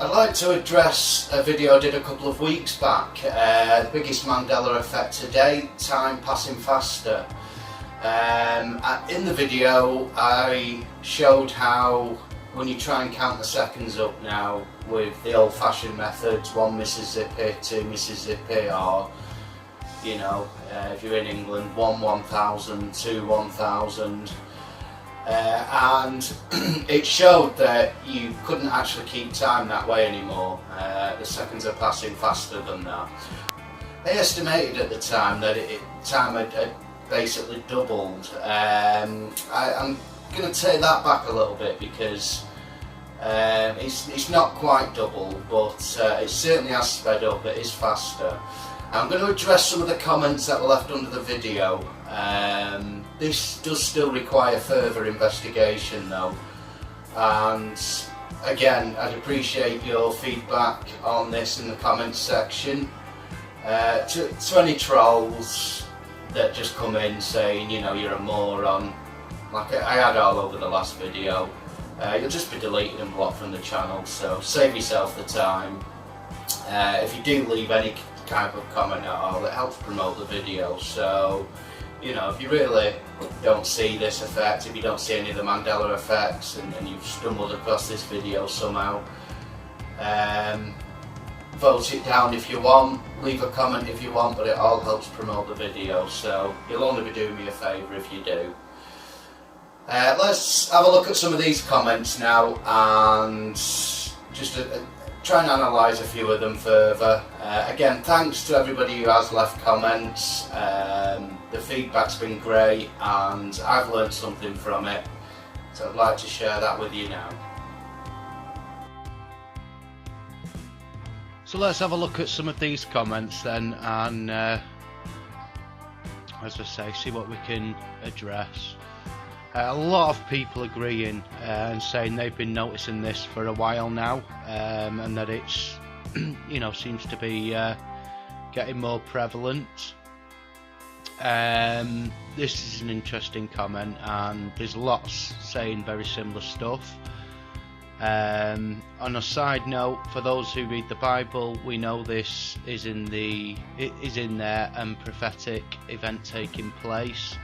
I'd like to address a video I did a couple of weeks back, the biggest Mandela effect to date, time passing faster. In the video I showed how when you try and count the seconds up now with the old fashioned methods, 1 Mississippi, 2 Mississippi, or you know, if you're in England, 1 1000, 2 1000. And it showed that you couldn't actually keep time that way anymore. The seconds are passing faster than that. I estimated at the time that time had basically doubled. I'm going to take that back a little bit because it's not quite double, but it certainly has sped up. It is faster. I'm going to address some of the comments that were left under the video. This does still require further investigation though, and again I'd appreciate your feedback on this in the comments section. To any trolls that just come in saying, you know, you're a moron, like I had all over the last video, you'll just be deleted and blocked from the channel, so save yourself the time. If you do leave any type of comment at all, it helps promote the video. So, you know, if you really don't see this effect, if you don't see any of the Mandela effects and you've stumbled across this video somehow, vote it down if you want, leave a comment if you want, but it all helps promote the video, so you'll only be doing me a favour if you do. Let's have a look at some of these comments now and just try and analyse a few of them further. Again, thanks to everybody who has left comments. The feedback's been great and I've learned something from it, so I'd like to share that with you now. So let's have a look at some of these comments then, and as I say, see what we can address. A lot of people agreeing and saying they've been noticing this for a while now, and that it's you know, seems to be getting more prevalent. This is an interesting comment, and there's lots saying very similar stuff. On a side note, for those who read the Bible, we know this is in there and prophetic event taking place.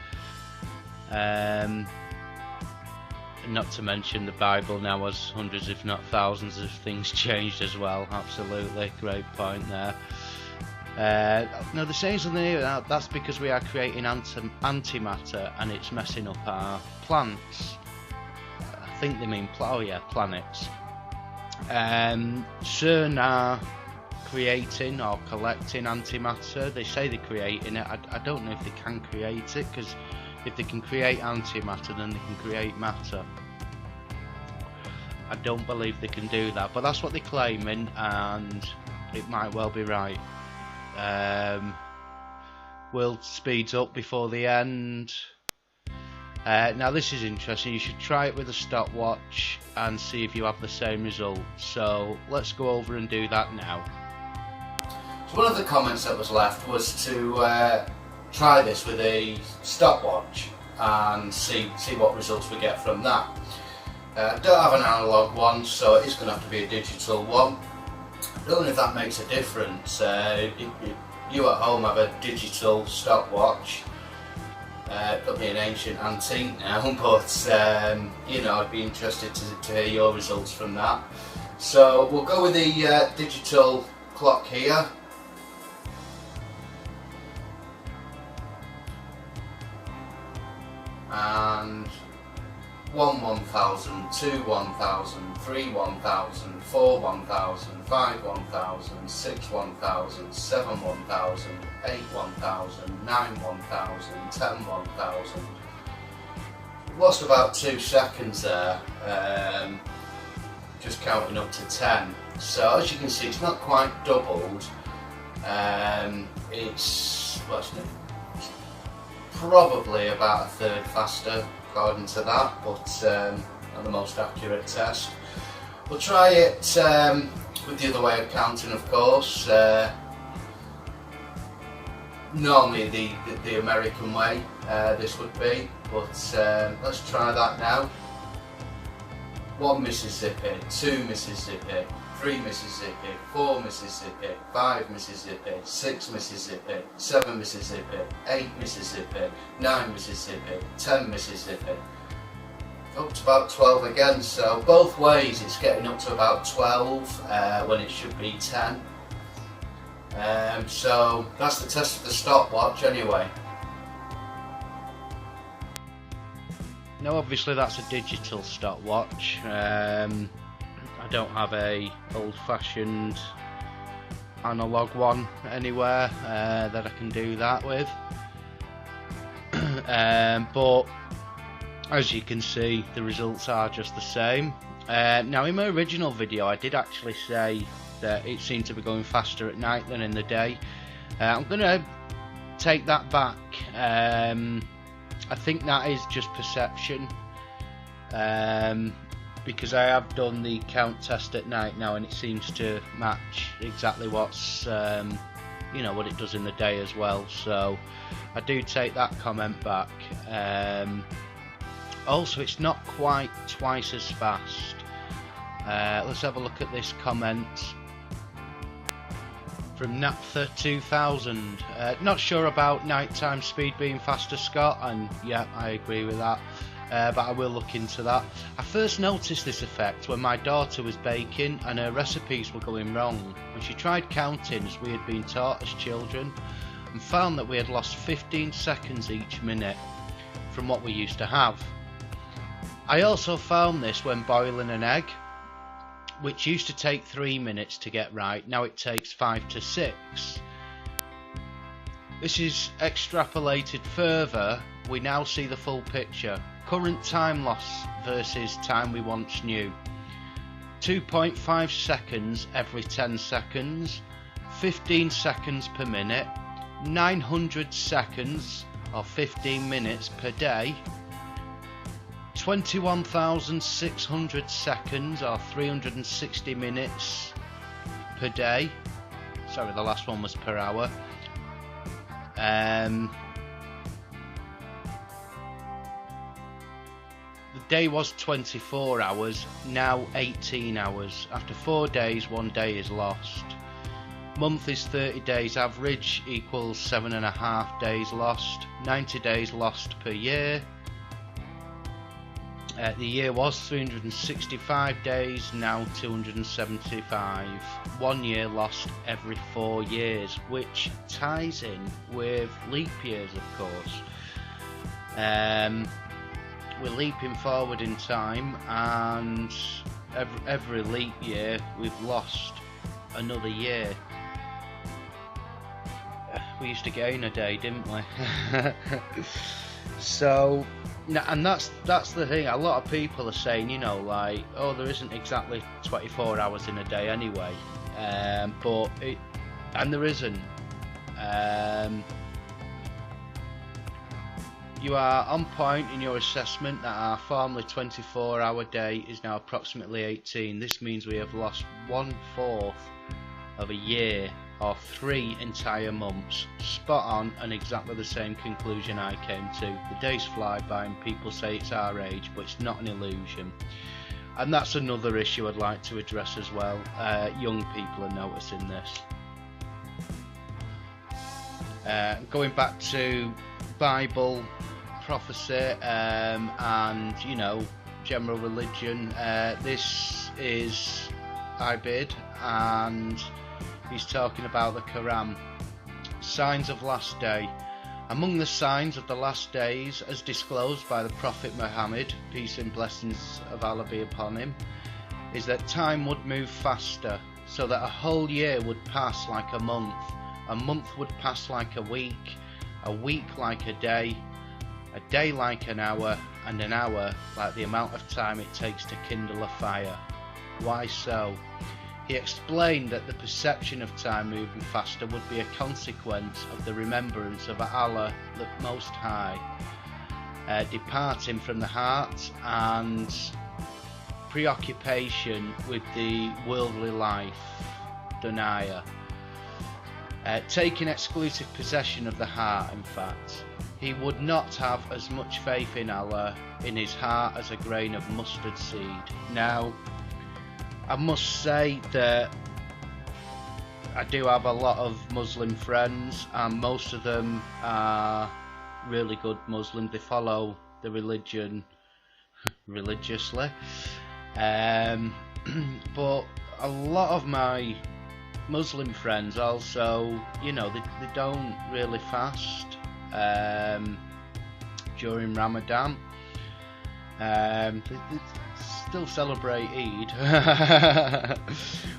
Not to mention the Bible now has hundreds if not thousands of things changed as well. Absolutely, great point there. Now the sayings on here, that's because we are creating antimatter and it's messing up our plants. I think they mean planets. CERN are creating or collecting antimatter. They say they're creating it. I don't know if they can create it, because if they can create antimatter, then they can create matter. I don't believe they can do that, but that's what they're claiming, and it might well be right. World speeds up before the end. Now this is interesting. You should try it with a stopwatch and see if you have the same result. So let's go over and do that now. So one of the comments that was left was to try this with a stopwatch and see what results we get from that. Don't have an analog one, so it's going to have to be a digital one. I don't know if that makes a difference. You at home have a digital stopwatch. Could be an ancient antique now, but you know, I'd be interested to hear your results from that. So we'll go with the digital clock here. And 1 1000, 2 1000, 3 1000, 4 1000, 5 1000, 6 1000, 7 1000, 8 1000, 9 1000, 10 1000. Lost about 2 seconds there, just counting up to 10. So as you can see, it's not quite doubled. It's probably about a third faster according to that, but not the most accurate test. We'll try it with the other way of counting, of course. Normally the American way this would be, but let's try that now. 1 Mississippi, 2 Mississippi, 3 Mississippi, 4 Mississippi, 5 Mississippi, 6 Mississippi, 7 Mississippi, 8 Mississippi, 9 Mississippi, 10 Mississippi, up to about 12 again. So both ways it's getting up to about 12 when it should be 10. So that's the test of the stopwatch anyway. Now obviously that's a digital stopwatch. I don't have a old-fashioned analog one anywhere that I can do that with. But as you can see, the results are just the same. Now in my original video I did actually say that it seemed to be going faster at night than in the day. I'm going to take that back. I think that is just perception, because I have done the count test at night now and it seems to match exactly what's you know, what it does in the day as well, so I do take that comment back. Also, it's not quite twice as fast. Let's have a look at this comment from Naphtha 2000. Not sure about nighttime speed being faster, Scott, and yeah, I agree with that, but I will look into that. I first noticed this effect when my daughter was baking and her recipes were going wrong, when she tried counting as we had been taught as children, and found that we had lost 15 seconds each minute from what we used to have. I also found this when boiling an egg, which used to take 3 minutes to get right, now it takes 5 to 6. This is extrapolated further, we now see the full picture. Current time loss versus time we once knew. 2.5 seconds every 10 seconds, 15 seconds per minute, 900 seconds or 15 minutes per day, 21,600 seconds or 360 minutes per day. Sorry, the last one was per hour. The day was 24 hours, now 18 hours. After 4 days, 1 day is lost. Month is 30 days average equals 7.5 days lost. 90 days lost per year. The year was 365 days, now 275. 1 year lost every 4 years, which ties in with leap years, of course. We're leaping forward in time, and every leap year we've lost another year. We used to gain a day, didn't we? So, and that's the thing. A lot of people are saying, you know, like, oh, there isn't exactly 24 hours in a day anyway, and there isn't. You are on point in your assessment that our formerly 24-hour day is now approximately 18. This means we have lost 1/4 of a year, or 3 entire months. Spot on, and exactly the same conclusion I came to. The days fly by and people say it's our age, but it's not an illusion. And that's another issue I'd like to address as well. Young people are noticing this. Going back to Bible prophecy and, you know, general religion, this is Ibid, and he's talking about the Quran. Signs of last day. Among the signs of the last days, as disclosed by the Prophet Muhammad, peace and blessings of Allah be upon him, is that time would move faster, so that a whole year would pass like a month would pass like a week like a day like an hour, and an hour like the amount of time it takes to kindle a fire. Why so? He explained that the perception of time moving faster would be a consequence of the remembrance of Allah the Most High, departing from the heart, and preoccupation with the worldly life, dunya, taking exclusive possession of the heart, in fact. he would not have as much faith in Allah in his heart as a grain of mustard seed. Now, I must say that I do have a lot of Muslim friends, and most of them are really good Muslims. They follow the religion religiously, but a lot of my Muslim friends also, you know, they don't really fast during Ramadan. They still celebrate Eid,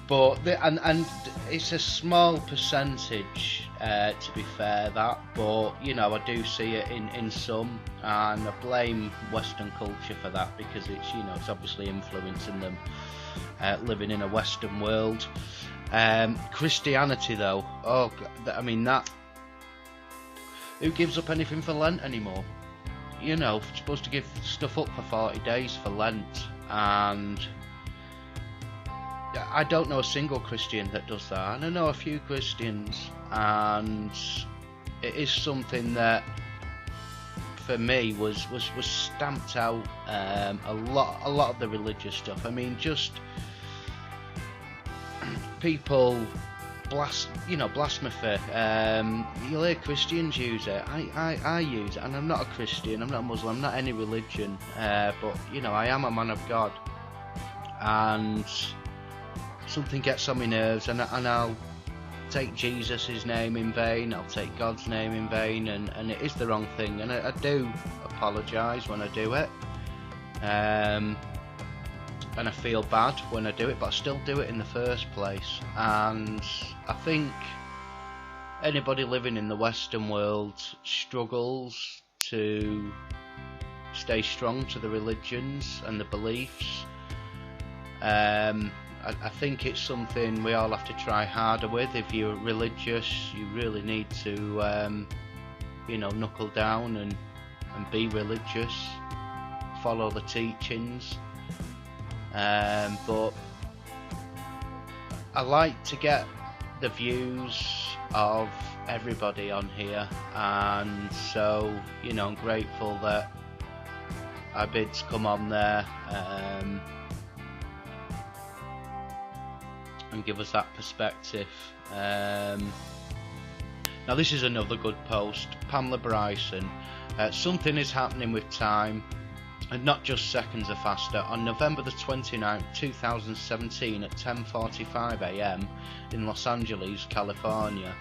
but and it's a small percentage, to be fair, that, but you know, I do see it in some, and I blame Western culture for that, because it's, you know, it's obviously influencing them living in a Western world. Christianity though, oh, I mean, that, who gives up anything for Lent anymore? You know, you're supposed to give stuff up for 40 days for Lent, and I don't know a single Christian that does that, and I know a few Christians, and it is something that for me was stamped out. A lot of the religious stuff, I mean, just people blasphemy. You'll hear Christians use it. I use it, and I'm not a Christian, I'm not a Muslim, I'm not any religion, but you know, I am a man of God, and something gets on my nerves, and I'll take Jesus' name in vain, I'll take God's name in vain, and it is the wrong thing, and I do apologise when I do it, and I feel bad when I do it, but I still do it in the first place. And I think anybody living in the Western world struggles to stay strong to the religions and the beliefs. I think it's something we all have to try harder with. If you're religious, you really need to you know, knuckle down and be religious, follow the teachings. But I like to get the views of everybody on here, and so, you know, I'm grateful that Abid's come on there and give us that perspective. Now this is another good post. Pamela Bryson, something is happening with time, and not just seconds are faster. On November the 29th, 2017 at 10:45 AM in Los Angeles, California,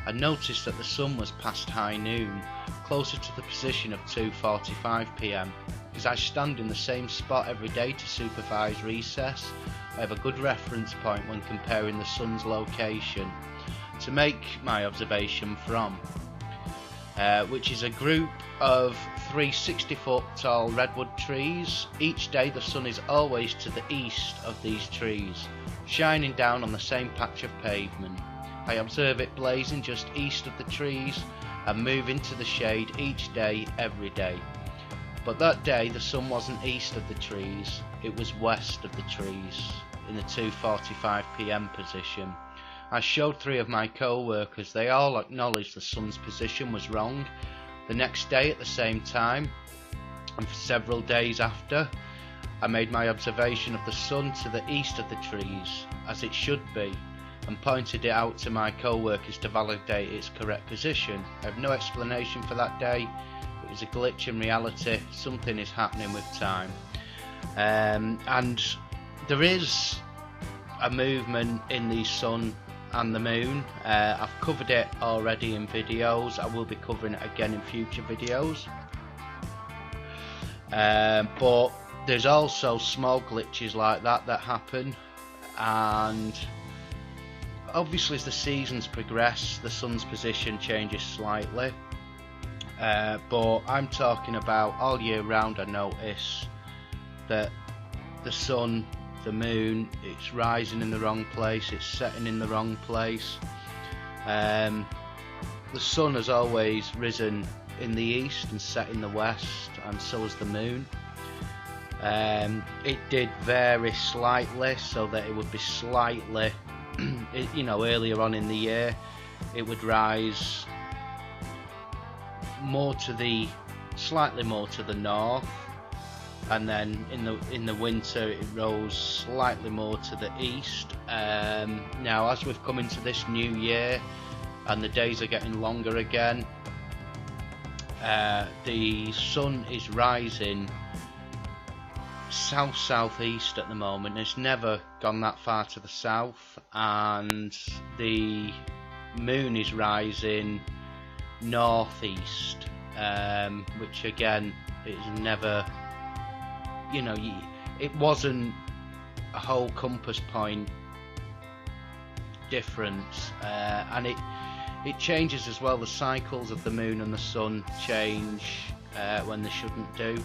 I noticed that the sun was past high noon, closer to the position of 2:45 PM. As I stand in the same spot every day to supervise recess, I have a good reference point when comparing the sun's location to make my observation from, which is a group of 3 60-foot tall redwood trees. Each day the sun is always to the east of these trees, shining down on the same patch of pavement. I observe it blazing just east of the trees and moving to the shade each day, every day. But that day the sun wasn't east of the trees, it was west of the trees, in the 2:45 PM position. I showed 3 of my co-workers. They all acknowledged the sun's position was wrong. The next day at the same time, and for several days after, I made my observation of the sun to the east of the trees, as it should be, and pointed it out to my co-workers to validate its correct position. I have no explanation for that day. It was a glitch in reality. Something is happening with time. And there is a movement in the sun and the moon. I've covered it already in videos. I will be covering it again in future videos. But there's also small glitches like that happen, and obviously as the seasons progress the sun's position changes slightly, but I'm talking about all year round. I notice that the sun, the moon, it's rising in the wrong place, it's setting in the wrong place. The sun has always risen in the east and set in the west, and so has the moon. It did vary slightly, so that it would be slightly you know, earlier on in the year it would rise slightly more to the north, and then in the winter it rolls slightly more to the east. Now, as we've come into this new year and the days are getting longer again, the sun is rising south-southeast at the moment. It's never gone that far to the south, and the moon is rising northeast, which again is never, it wasn't a whole compass point difference, and it changes as well. The cycles of the moon and the sun change when they shouldn't do.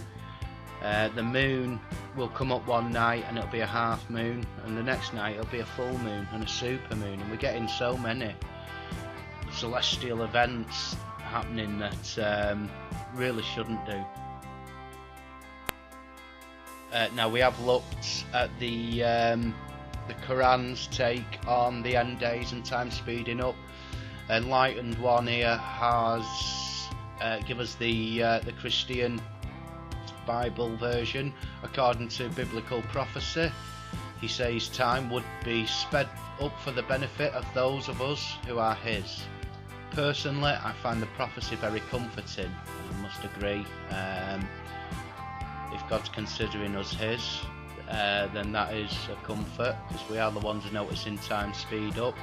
The moon will come up one night and it'll be a half moon, and the next night it'll be a full moon and a super moon, and we're getting so many celestial events happening that really shouldn't do. Now, we have looked at the Quran's take on the end days and time speeding up. Enlightened One here has give us the Christian Bible version. According to biblical prophecy, he says time would be sped up for the benefit of those of us who are his. Personally, I find the prophecy very comforting. I must agree. If God's considering us his, then that is a comfort, because we are the ones noticing time speed up.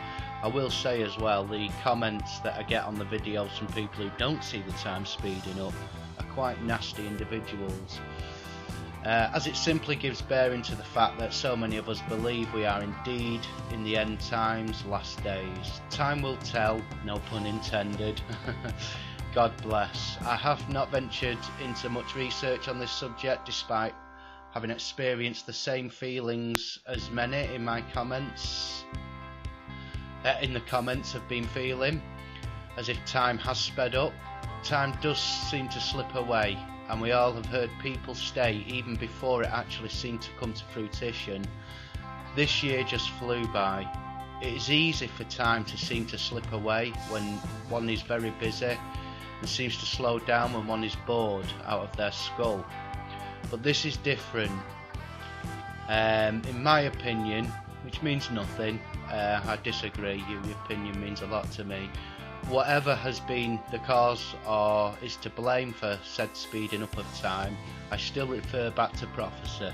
I will say as well, the comments that I get on the videos from people who don't see the time speeding up are quite nasty individuals, as it simply gives bearing to the fact that so many of us believe we are indeed in the end times, last days. Time will tell, no pun intended. God bless. I have not ventured into much research on this subject, despite having experienced the same feelings as many in my comments. In the comments have been feeling as if time has sped up. Time does seem to slip away, and we all have heard people stay even before it actually seemed to come to fruition. This year just flew by. It is easy for time to seem to slip away when one is very busy, and seems to slow down when one is bored out of their skull. But this is different. In my opinion, which means nothing, I disagree, your opinion means a lot to me. Whatever has been the cause or is to blame for said speeding up of time, I still refer back to prophecy.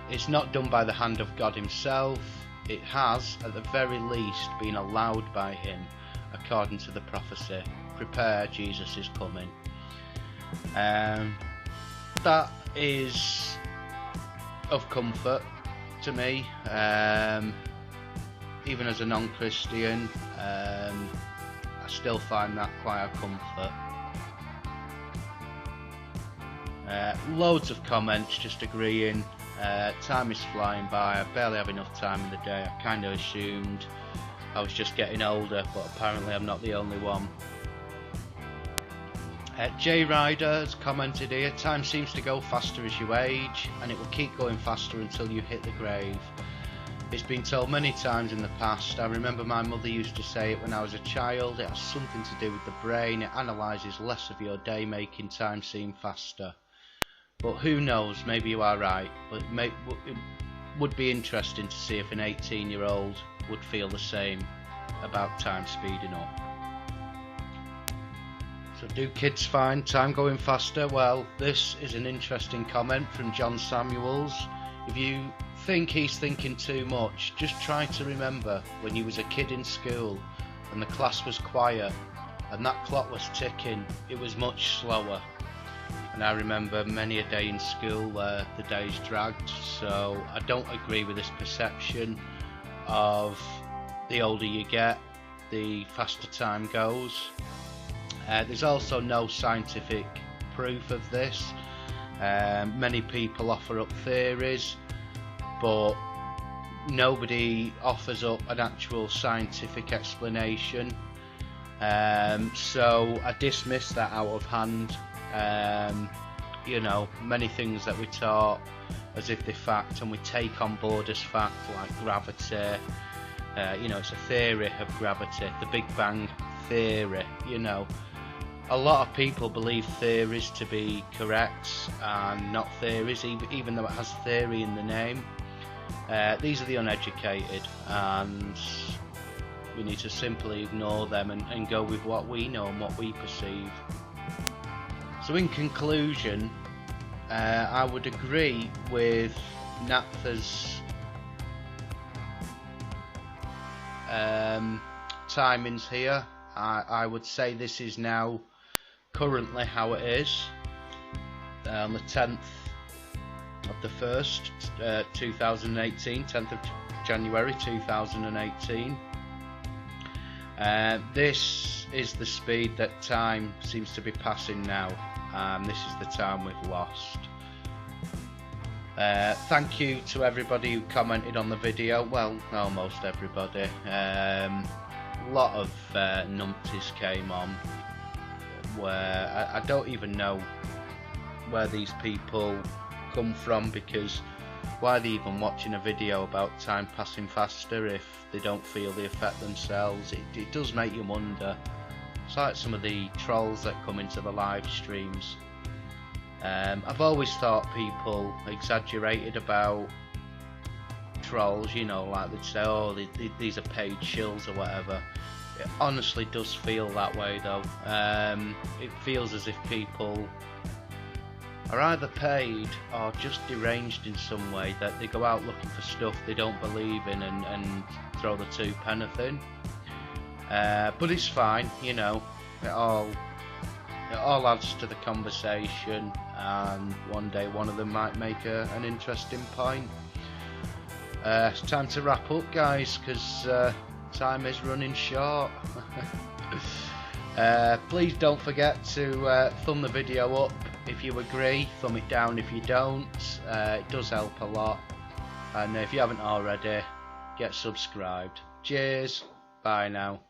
It's not done by the hand of God himself. It has, at the very least, been allowed by him, according to the prophecy. Prepare, Jesus is coming. That is of comfort to me, even as a non-Christian. I still find that quite a comfort. Loads of comments just agreeing. Time is flying by. I barely have enough time in the day. I kind of assumed I was just getting older, but apparently I'm not the only one. J Ryder has commented here, time seems to go faster as you age, and it will keep going faster until you hit the grave. It's been told many times in the past. I remember my mother used to say it when I was a child. It has something to do with the brain. It analyses less of your day, making time seem faster. But who knows, maybe you are right. But it would be interesting to see if an 18-year-old would feel the same about time speeding up. So do kids find time going faster? Well, this is an interesting comment from John Samuels. If you think he's thinking too much, just try to remember when you was a kid in school and the class was quiet and that clock was ticking, it was much slower. And I remember many a day in school where the days dragged, so I don't agree with this perception of the older you get, the faster time goes. There's also no scientific proof of this. Many people offer up theories, but nobody offers up an actual scientific explanation. So I dismiss that out of hand. You know, many things that we taught as if they're fact and we take on board as fact, like gravity. You know, it's a theory of gravity, the Big Bang theory, you know. a lot of people believe theories to be correct and not theories, even though it has theory in the name. These are the uneducated, and we need to simply ignore them and go with what we know and what we perceive. So in conclusion, I would agree with Naphtha's timings here. I would say this is now currently how it is, on the 10th of the 1st, 2018, 10th of January 2018. This is the speed that time seems to be passing now, and this is the time we've lost. Thank you to everybody who commented on the video. Well, almost everybody. A lot of numpties came on where I don't even know where these people come from, because why are they even watching a video about time passing faster if they don't feel the effect themselves? It does make you wonder. It's like some of the trolls that come into the live streams. I've always thought people exaggerated about trolls, you know, like they'd say, oh, these are paid shills or whatever. It honestly does feel that way though. It feels as if people are either paid or just deranged in some way, that they go out looking for stuff they don't believe in and throw the two penn'orth. But it's fine, you know, it all adds to the conversation, and one day one of them might make an interesting point. It's time to wrap up, guys, because time is running short. Please don't forget to thumb the video up if you agree, thumb it down if you don't. It does help a lot, and if you haven't already, get subscribed. Cheers, bye now.